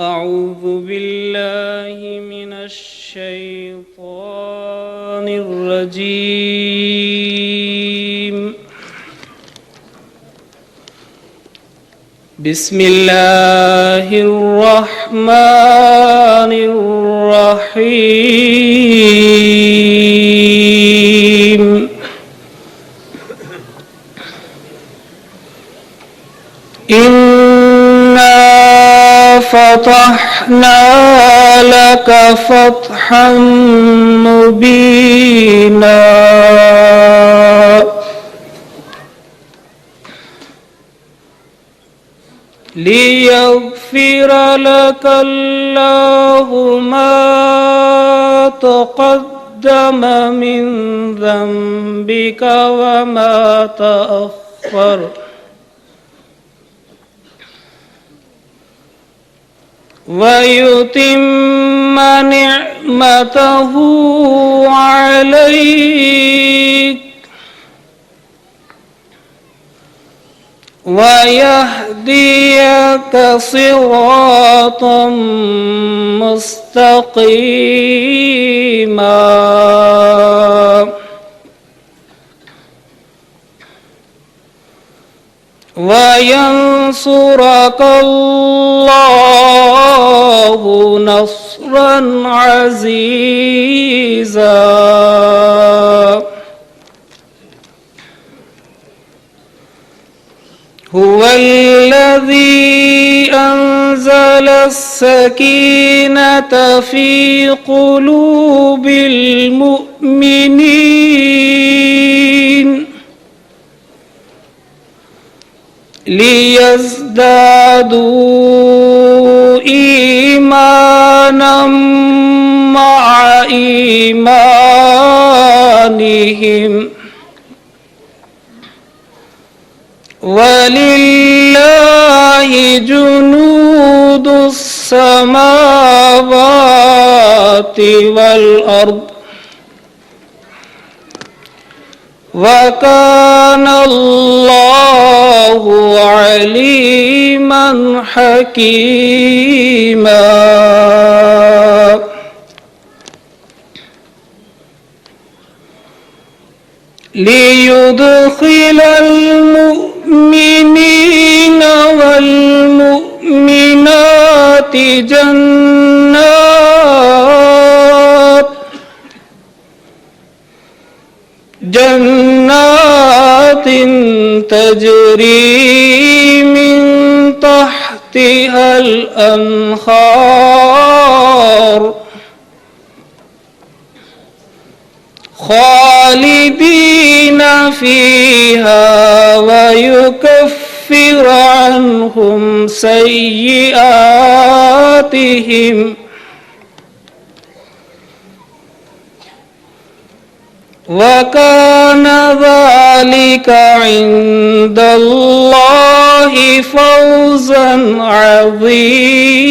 أعوذ بالله من الشيطان الرجيم. بسم الله الرحمن الرحيم. فتحنا لك فتحا مبينا ليغفر لك الله ما تقدم من ذنبك وما تأخر ويتم نعمته عليك ويهديك صراطا مستقيما وينصرك الله نصرا عزيزا. هو الذي أنزل السكينة في قلوب المؤمنين ليزدادوا إيمانا مع إيمانهم ولله جنود السماوات والأرض وكان الله عليما حكيما. ليدخل المؤمنين والمؤمنات جنات تجري من تحتها الأنهار خالدين فيها ويكفر عنهم سيئاتهم وكان ذلك عند الله فوزا عظيما.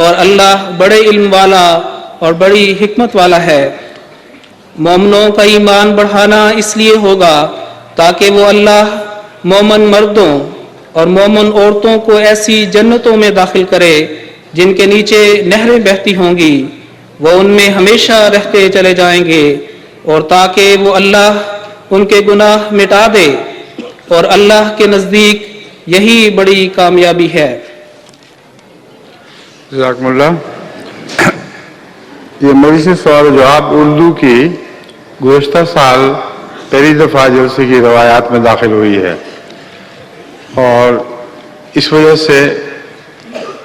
اور اللہ بڑے علم والا اور بڑی حکمت والا ہے۔ مومنوں کا ایمان بڑھانا اس لیے ہوگا تاکہ وہ اللہ مومن مردوں اور مومن عورتوں کو ایسی جنتوں میں داخل کرے جن کے نیچے نہریں بہتی ہوں گی، وہ ان میں ہمیشہ رہتے چلے جائیں گے، اور تاکہ وہ اللہ ان کے گناہ مٹا دے، اور اللہ کے نزدیک یہی بڑی کامیابی ہے۔ جزاکم اللہ۔ یہ مجلس سوال و جواب اردو کی گزشتہ سال پہلی دفعہ جلسے کی روایات میں داخل ہوئی ہے، اور اس وجہ سے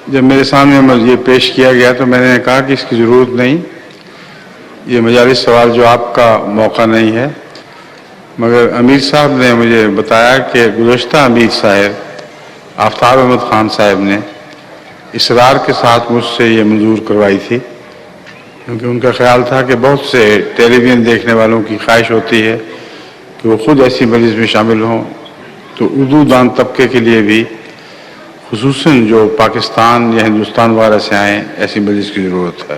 جب میرے سامنے یہ پیش کیا گیا تو میں نے کہا کہ اس کی ضرورت نہیں، یہ مجالس سوال جواب کا موقع نہیں ہے، مگر امیر صاحب نے مجھے بتایا کہ گزشتہ امیر صاحب آفتاب احمد خان صاحب نے اصرار کے ساتھ مجھ سے یہ منظور کروائی تھی، کیونکہ ان کا خیال تھا کہ بہت سے ٹیلی ویژن دیکھنے والوں کی خواہش ہوتی ہے کہ وہ خود ایسی مجلس میں شامل ہوں، تو اردو دان طبقے کے لیے بھی خصوصاً جو پاکستان یا ہندوستان وغیرہ سے آئیں ایسی مجلس کی ضرورت ہے۔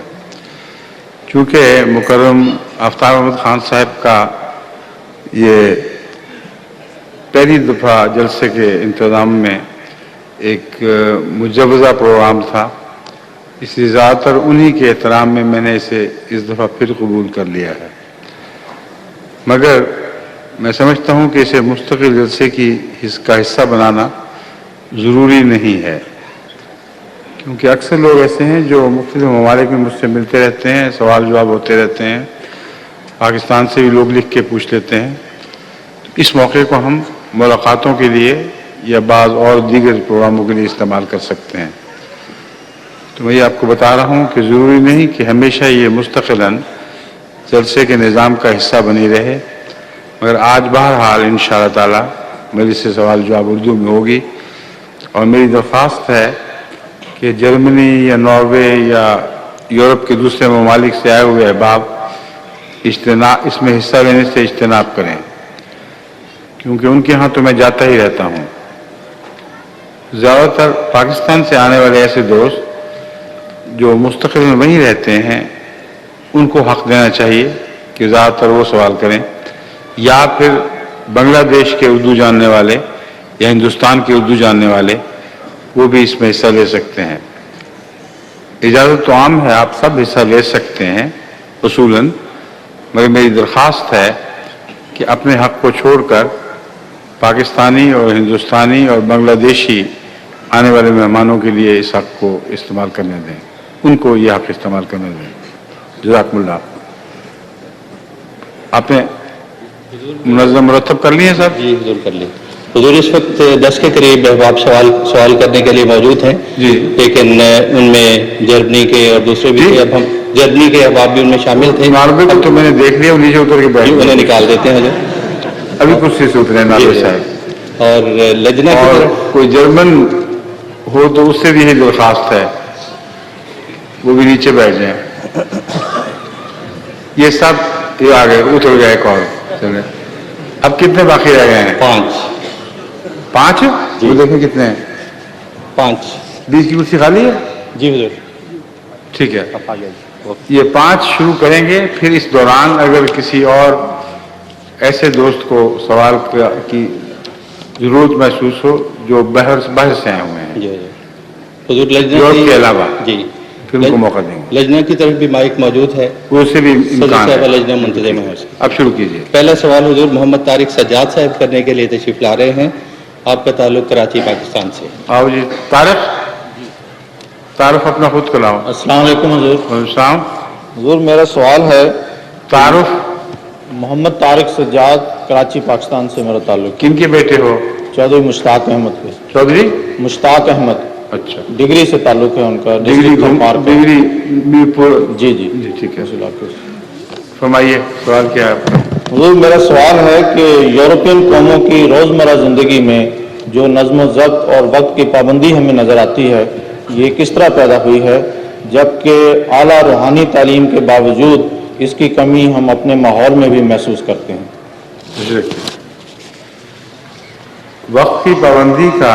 چونکہ مکرم آفتاب احمد خان صاحب کا یہ پہلی دفعہ جلسے کے انتظام میں ایک مجوزہ پروگرام تھا، اس لیے زیادہ تر انہی کے احترام میں میں نے اسے اس دفعہ پھر قبول کر لیا ہے، مگر میں سمجھتا ہوں کہ اسے مستقل جلسے کا حصہ بنانا ضروری نہیں ہے، کیونکہ اکثر لوگ ایسے ہیں جو مختلف ممالک میں مجھ سے ملتے رہتے ہیں، سوال جواب ہوتے رہتے ہیں، پاکستان سے بھی لوگ لکھ کے پوچھ لیتے ہیں، اس موقع کو ہم ملاقاتوں کے لیے یا بعض اور دیگر پروگراموں کے لیے استعمال کر سکتے ہیں۔ تو میں یہ آپ کو بتا رہا ہوں کہ ضروری نہیں کہ ہمیشہ یہ مستقلاً جلسے کے نظام کا حصہ بنی رہے، مگر آج بہرحال انشاءاللہ تعالی مجلس سے سوال جواب اردو میں ہوگی، اور میری درخواست ہے کہ جرمنی یا ناروے یا یورپ کے دوسرے ممالک سے آئے ہوئے احباب اس میں حصہ لینے سے اجتناب کریں، کیونکہ ان کے ہاں تو میں جاتا ہی رہتا ہوں۔ زیادہ تر پاکستان سے آنے والے ایسے دوست جو مستقل میں وہیں رہتے ہیں، ان کو حق دینا چاہیے کہ زیادہ تر وہ سوال کریں، یا پھر بنگلہ دیش کے اردو جاننے والے یا ہندوستان کے اردو جاننے والے وہ بھی اس میں حصہ لے سکتے ہیں۔ اجازت تو عام ہے، آپ سب حصہ لے سکتے ہیں اصولاً، مگر میری درخواست ہے کہ اپنے حق کو چھوڑ کر پاکستانی اور ہندوستانی اور بنگلہ دیشی آنے والے مہمانوں کے لیے اس حق کو استعمال کرنے دیں، ان کو یہ حق استعمال کرنے دیں۔ جزاکم اللہ۔ آپ نے منظم مرتب کر لیے صاحب؟ جی حضور کر لی۔ حضور اس وقت 10 کے قریب احباب سوال کرنے کے لیے موجود ہیں جی، لیکن ان میں جرمنی کے اور دوسرے بھی تھے، اب ہم جرمنی کے احباب بھی ان میں شامل تھے، ناروے کو تو میں نے دیکھ لیا، نیچے اتر کے بیٹھ انہیں نکال دیتے ہیں حضور۔ ابھی کچھ سے اترے ناروے صاحب، اور لجنہ کی اور طرف کوئی جرمن ہو تو اس سے بھی یہی درخواست ہے وہ بھی نیچے بیٹھ جائیں۔ یہ سب یہ آگئے اتر گئے، ایک اور چلے۔ اب کتنے باقی رہ گئے ہیں؟ 5 وہ دیکھیں کتنے ہیں؟ 5 20 کی کرسی خالی ہے؟ جی حضور۔ ٹھیک ہے، یہ 5 شروع کریں گے، پھر اس دوران اگر کسی اور ایسے دوست کو سوال کی ضرورت محسوس ہو جو باہر سے آئے ہوئے ہیں جی حضور، لجنہ یورپ کے علاوہ، جی پھر ان کو موقع دیں گے، لجنہ کی طرف بھی مائک موجود ہے، وہ سے بھی صدر امکان صاحب ہے۔ لجنہ منتظم ہے۔ اب شروع کیجیے۔ پہلا سوال حضور محمد طارق سجاد صاحب کرنے کے لیے تشریف لا رہے ہیں، آپ کا تعلق کراچی پاکستان سے۔ آؤ جی، تعارف اپنا خود کراؤ۔ السلام علیکم حضور۔ السلام۔ حضور میرا سوال ہے، تعارف محمد طارق سجاد، کراچی پاکستان سے میرا تعلق، کن کے بیٹے ہو؟ چودھری مشتاق احمد کے۔ چودھری مشتاق احمد، اچھا، ڈگری سے تعلق ہے ان کا، ڈگری ڈسٹرکٹ پارک کا۔ ڈگری میرپور۔ جی جی جی ٹھیک ہے، اس علاقے سے۔ فرمائیے سوال کیا ہے آپ کا؟ حضور میرا سوال ہے کہ یورپین قوموں کی روزمرہ زندگی میں جو نظم و ضبط اور وقت کی پابندی ہمیں نظر آتی ہے، یہ کس طرح پیدا ہوئی ہے، جبکہ اعلیٰ روحانی تعلیم کے باوجود اس کی کمی ہم اپنے ماحول میں بھی محسوس کرتے ہیں؟ وقت کی پابندی کا